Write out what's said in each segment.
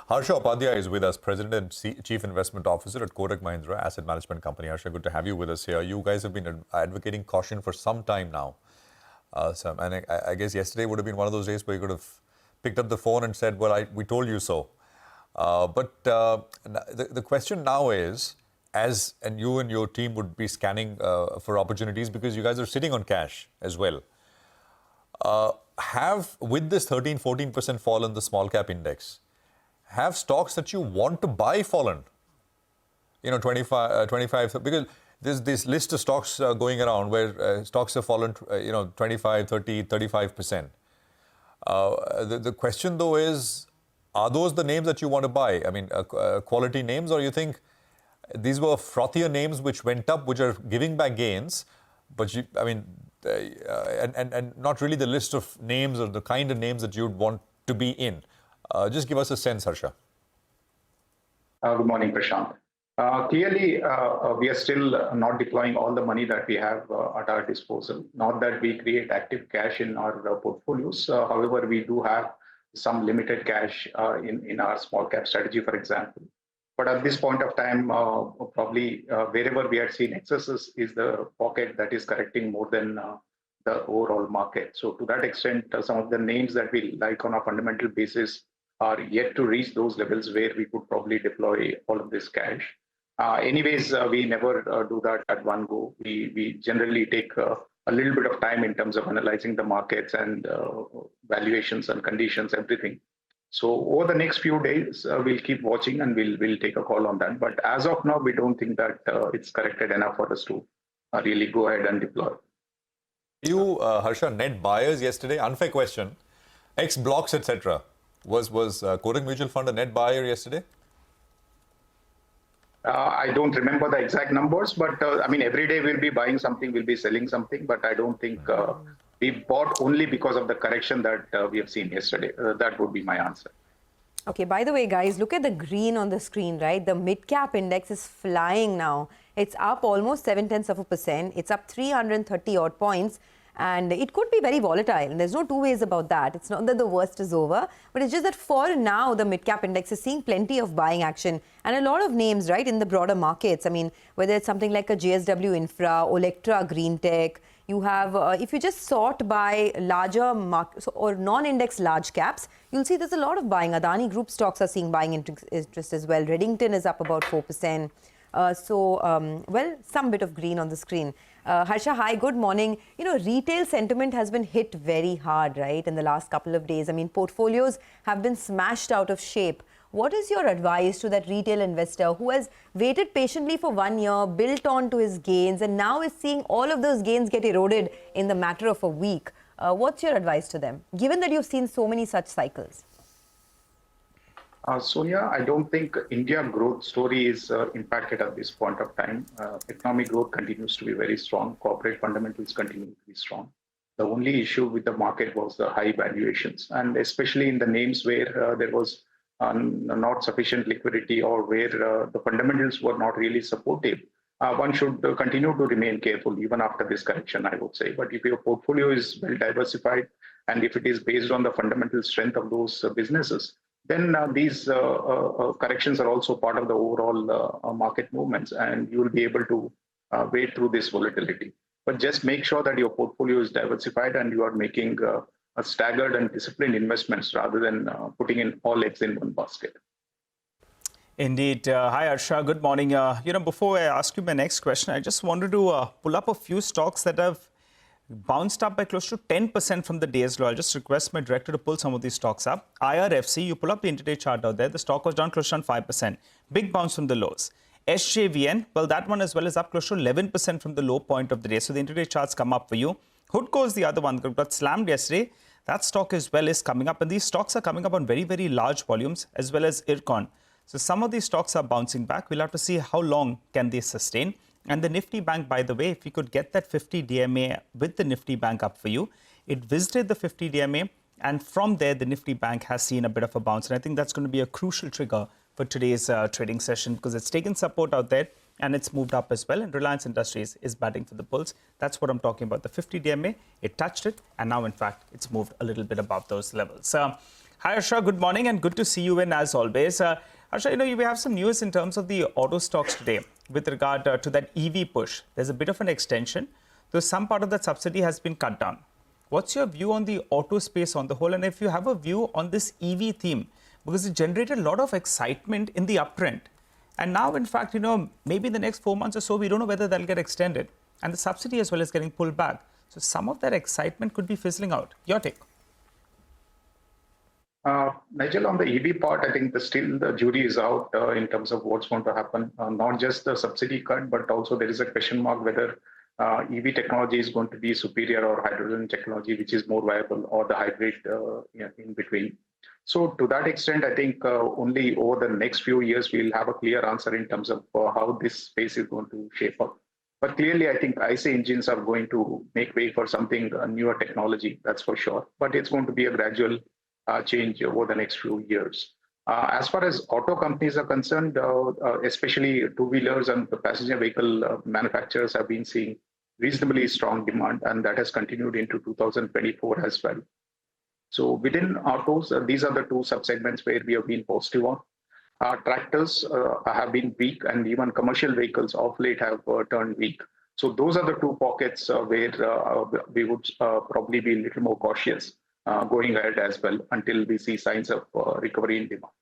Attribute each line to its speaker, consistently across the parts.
Speaker 1: Harsha Upadhyaya is with us, President and Chief Investment Officer at Kotak Mahindra Asset Management Company. Harsha, good to have you with us here. You guys have been advocating caution for some time now. And I guess yesterday would have been one of those days where you could have picked up the phone and said, well, we told you so. But the question now is, and you and your team would be scanning for opportunities because you guys are sitting on cash as well. With this 13-14% fall in the small cap index, have stocks that you want to buy fallen? 25, because there's this list of stocks going around where stocks have fallen, 25, 30, 35%. The question though is, are those the names that you want to buy? I mean, quality names, or you think these were frothier names which went up, which are giving back gains, but and not really the list of names or the kind of names that you'd want to be in. Just give us a sense, Harsha.
Speaker 2: Good morning, Prashant. Clearly, we are still not deploying all the money that we have at our disposal. Not that we create active cash in our portfolios. However, we do have some limited cash in our small cap strategy, for example. But at this point of time, probably wherever we are seeing excesses is the pocket that is correcting more than the overall market. So to that extent, some of the names that we like on a fundamental basis are yet to reach those levels where we could probably deploy all of this cash. Anyways, we never do that at one go. We generally take a little bit of time in terms of analyzing the markets and valuations and conditions, everything. So over the next few days, we'll keep watching and we'll take a call on that. But as of now, we don't think that it's corrected enough for us to really go ahead and deploy.
Speaker 1: You, Harsha, net buyers yesterday? Unfair question. X blocks, etc. Was Kotak Mutual Fund a net buyer yesterday?
Speaker 2: I don't remember the exact numbers, but every day we'll be buying something, we'll be selling something, but I don't think we bought only because of the correction that we have seen yesterday. That would be my answer.
Speaker 3: Okay, by the way, guys, look at the green on the screen, right? The mid-cap index is flying now. It's up almost 0.7%. It's up 330 odd points. And it could be very volatile. And there's no two ways about that. It's not that the worst is over, but it's just that for now, the mid-cap index is seeing plenty of buying action. And a lot of names, right, in the broader markets. I mean, whether it's something like a JSW Infra, Olectra Green Tech, you have, if you just sort by larger markets or non-index large caps, you'll see there's a lot of buying. Adani Group stocks are seeing buying interest as well. Redington is up about 4%. Well, some bit of green on the screen. Harsha, hi, good morning. Retail sentiment has been hit very hard, right, in the last couple of days. I mean, portfolios have been smashed out of shape. What is your advice to that retail investor who has waited patiently for 1 year, built on to his gains, and now is seeing all of those gains get eroded in the matter of a week? What's your advice to them, given that you've seen so many such cycles?
Speaker 2: Sonia, I don't think India growth story is impacted at this point of time. Economic growth continues to be very strong. Corporate fundamentals continue to be strong. The only issue with the market was the high valuations, and especially in the names where there was not sufficient liquidity or where the fundamentals were not really supportive. One should continue to remain careful even after this correction, I would say. But if your portfolio is well diversified and if it is based on the fundamental strength of those businesses, then these corrections are also part of the overall market movements, and you will be able to wade through this volatility. But just make sure that your portfolio is diversified and you are making a staggered and disciplined investments rather than putting in all eggs in one basket.
Speaker 4: Indeed. Hi, Harsha. Good morning. Before I ask you my next question, I just wanted to pull up a few stocks that have bounced up by close to 10% from the day's low. I'll just request my director to pull some of these stocks up. IRFC, you pull up the intraday chart out there. The stock was down close to 5%. Big bounce from the lows. SJVN, well, that one as well is up close to 11% from the low point of the day. So the intraday charts come up for you. Hoodco is the other one that got slammed yesterday. That stock as well is coming up. And these stocks are coming up on very, very large volumes, as well as IRCON. So some of these stocks are bouncing back. We'll have to see how long can they sustain. And the Nifty Bank, by the way, if you could get that 50 DMA with the Nifty Bank up for you, it visited the 50 DMA, and from there, the Nifty Bank has seen a bit of a bounce. And I think that's going to be a crucial trigger for today's trading session because it's taken support out there and it's moved up as well. And Reliance Industries is batting for the pulse. That's what I'm talking about. The 50 DMA, it touched it, and now, in fact, it's moved a little bit above those levels. Hi, Harsha. Good morning and good to see you in as always. Harsha, we have some news in terms of the auto stocks today with regard to that EV push. There's a bit of an extension, though some part of that subsidy has been cut down. What's your view on the auto space on the whole? And if you have a view on this EV theme, because it generated a lot of excitement in the uptrend. And now, in fact, maybe in the next 4 months or so, we don't know whether that'll get extended. And the subsidy as well is getting pulled back. So some of that excitement could be fizzling out. Your take?
Speaker 2: Nigel, on the EV part, I think still the jury is out in terms of what's going to happen. Not just the subsidy cut, but also there is a question mark whether EV technology is going to be superior or hydrogen technology, which is more viable, or the hybrid in between. So to that extent, I think only over the next few years, we'll have a clear answer in terms of how this space is going to shape up. But clearly, I think IC engines are going to make way for something, newer technology, that's for sure. But it's going to be a gradual change over the next few years. As far as auto companies are concerned, especially two-wheelers and the passenger vehicle manufacturers have been seeing reasonably strong demand, and that has continued into 2024 as well. So within autos, these are the two subsegments where we have been positive on. Tractors have been weak, and even commercial vehicles of late have turned weak. So those are the two pockets where we would probably be a little more cautious going ahead as well until we see signs of recovery in demand.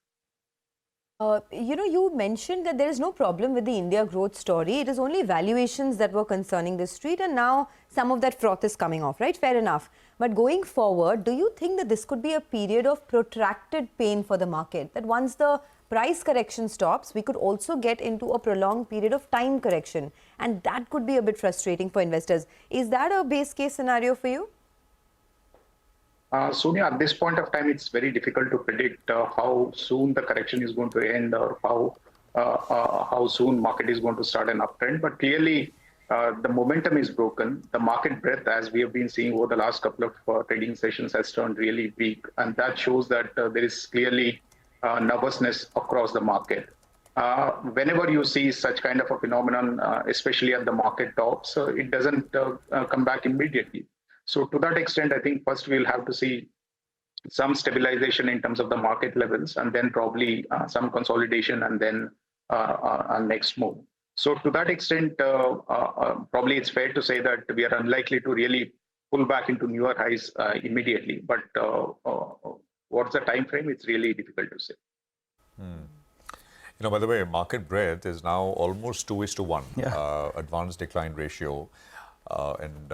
Speaker 3: You mentioned that there is no problem with the India growth story. It is only valuations that were concerning the street, and now some of that froth is coming off, right? Fair enough. But going forward, do you think that this could be a period of protracted pain for the market? That once the price correction stops, we could also get into a prolonged period of time correction, and that could be a bit frustrating for investors. Is that a base case scenario for you?
Speaker 2: Sonia, at this point of time, it's very difficult to predict how soon the correction is going to end, or how soon market is going to start an uptrend. But clearly, the momentum is broken. The market breadth, as we have been seeing over the last couple of trading sessions, has turned really weak, and that shows that there is clearly nervousness across the market. Whenever you see such kind of a phenomenon, especially at the market tops, it doesn't come back immediately. So to that extent, I think first we'll have to see some stabilization in terms of the market levels, and then probably some consolidation, and then a next move. So to that extent, probably it's fair to say that we are unlikely to really pull back into newer highs immediately. But what's the time frame? It's really difficult to say.
Speaker 1: By the way, market breadth is now almost 2:1,
Speaker 4: Yeah.
Speaker 1: advanced decline ratio, and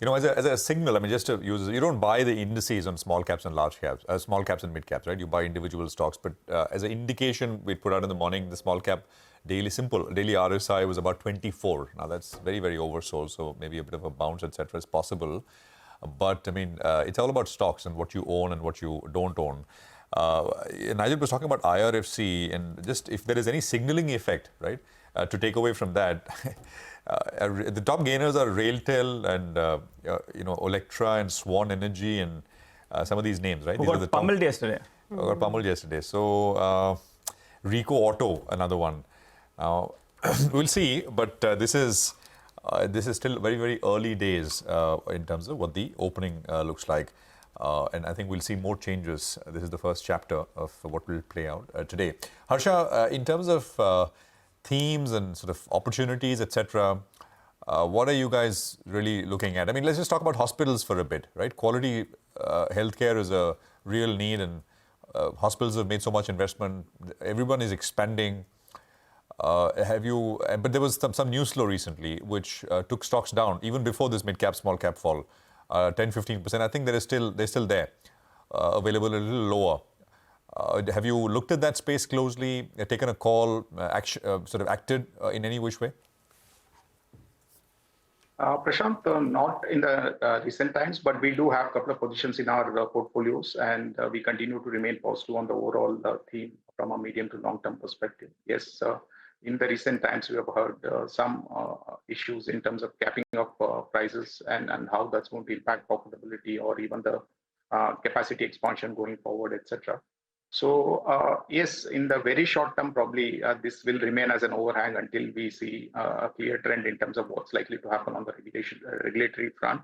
Speaker 1: as a signal, I mean, just to use, you don't buy the indices on small caps and large caps, small caps and mid caps, right? You buy individual stocks, but as an indication, we put out in the morning, the small cap daily RSI was about 24. Now that's very, very oversold, so maybe a bit of a bounce, etc. is possible. But I mean, it's all about stocks and what you own and what you don't own. Nigel was talking about IRFC, and just if there is any signaling effect, right, to take away from that. The top gainers are Railtel and Electra and Swan Energy and some of these names, right?
Speaker 4: Who got pummeled yesterday.
Speaker 1: Got pummeled yesterday. So Rico Auto, another one. Now we'll see, but this is still very, very early days in terms of what the opening looks like, and I think we'll see more changes. This is the first chapter of what will play out today. Harsha, in terms of themes and sort of opportunities, etc. What are you guys really looking at? I mean, let's just talk about hospitals for a bit, right? Quality healthcare is a real need, and hospitals have made so much investment. Everyone is expanding. But there was some news flow recently which took stocks down even before this mid-cap, small-cap fall, 10-15%. I think they're still there, available a little lower. Have you looked at that space closely, taken a call, sort of acted in any which way?
Speaker 2: Prashant, not in the recent times, but we do have a couple of positions in our portfolios, and we continue to remain positive on the overall theme from a medium to long-term perspective. Yes, in the recent times, we have heard some issues in terms of capping of prices and how that's going to impact profitability or even the capacity expansion going forward, etc. So yes, in the very short term, probably this will remain as an overhang until we see a clear trend in terms of what's likely to happen on the regulatory front.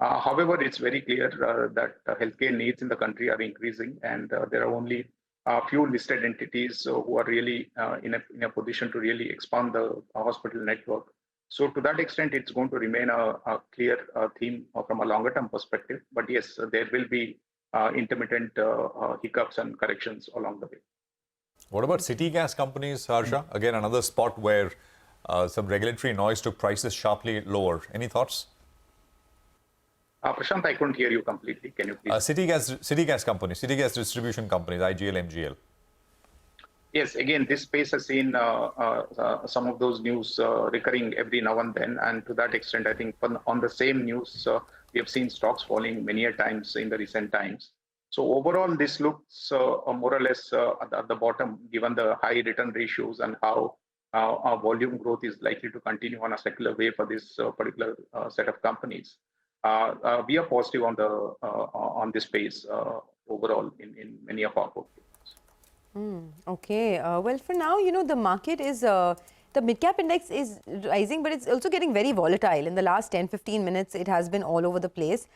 Speaker 2: However, it's very clear that healthcare needs in the country are increasing, and there are only a few listed entities who are really in a position to really expand the hospital network. So to that extent, it's going to remain a clear theme from a longer term perspective. But yes, there will be intermittent hiccups and corrections along the way.
Speaker 1: What about city gas companies, Harsha? Again, another spot where some regulatory noise took prices sharply lower. Any thoughts?
Speaker 2: Prashant, I couldn't hear you completely. Can you please?
Speaker 1: City gas companies, city gas distribution companies, IGL, MGL.
Speaker 2: Yes, again, this space has seen some of those news recurring every now and then. And to that extent, I think on the same news, we have seen stocks falling many a times in the recent times. So overall, this looks more or less at the bottom, given the high return ratios and how our volume growth is likely to continue on a secular way for this particular set of companies. We are positive on this space overall in many of our portfolios.
Speaker 3: Okay. Well, for now, the market is, the mid-cap index is rising, but it's also getting very volatile. In the last 10-15 minutes, it has been all over the place.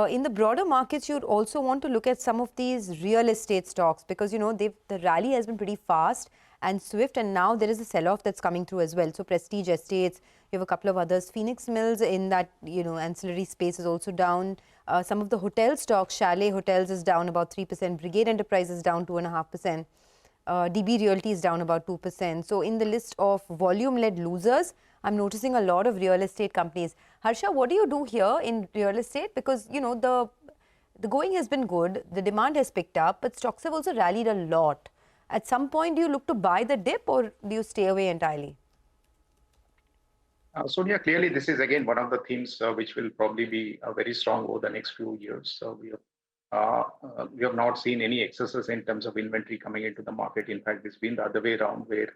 Speaker 3: In the broader markets, you'd also want to look at some of these real estate stocks because, the rally has been pretty fast and swift, and now there is a sell-off that's coming through as well. So Prestige Estates, you have a couple of others. Phoenix Mills in that, ancillary space is also down. Some of the hotel stocks, Chalet Hotels is down about 3%. Brigade Enterprises down 2.5%. DB Realty is down about 2%. So in the list of volume-led losers, I'm noticing a lot of real estate companies. Harsha, what do you do here in real estate? Because, the going has been good, the demand has picked up, but stocks have also rallied a lot. At some point, do you look to buy the dip or do you stay away entirely?
Speaker 2: Sonia, clearly this is again one of the themes which will probably be very strong over the next few years. We have not seen any excesses in terms of inventory coming into the market. In fact, it's been the other way around where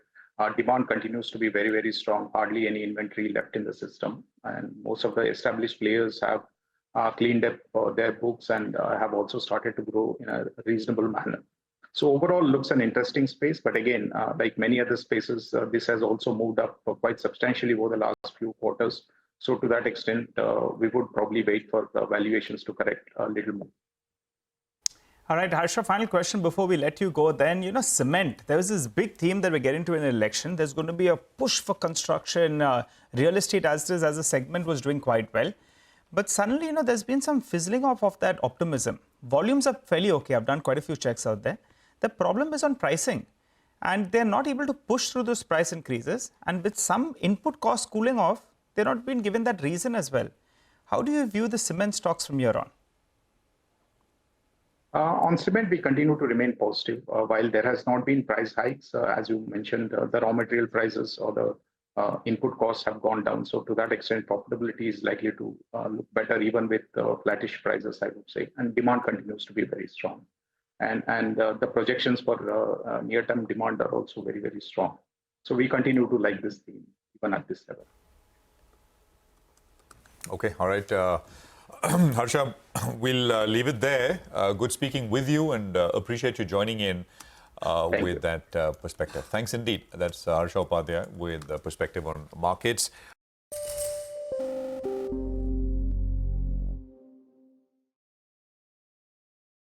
Speaker 2: demand continues to be very, very strong, hardly any inventory left in the system. And most of the established players have cleaned up their books and have also started to grow in a reasonable manner. So overall looks an interesting space, but again, like many other spaces, this has also moved up quite substantially over the last few quarters. So to that extent, we would probably wait for the valuations to correct a little more.
Speaker 4: All right, Harsha, final question before we let you go then. Cement. There was this big theme that we're getting to in an election. There's going to be a push for construction. Real estate as a segment was doing quite well. But suddenly, there's been some fizzling off of that optimism. Volumes are fairly okay. I've done quite a few checks out there. The problem is on pricing. And they're not able to push through those price increases. And with some input costs cooling off, they're not being given that reason as well. How do you view the cement stocks from here on?
Speaker 2: On cement, we continue to remain positive. While there has not been price hikes, as you mentioned, the raw material prices or the input costs have gone down. So to that extent, profitability is likely to look better even with flattish prices, I would say. And demand continues to be very strong. And the projections for near-term demand are also very, very strong. So we continue to like this theme, even at this level.
Speaker 1: Okay, all right. Harsha, we'll leave it there. Good speaking with you and appreciate you joining in with that perspective. Thanks indeed. That's Harsha Upadhyaya with perspective on markets.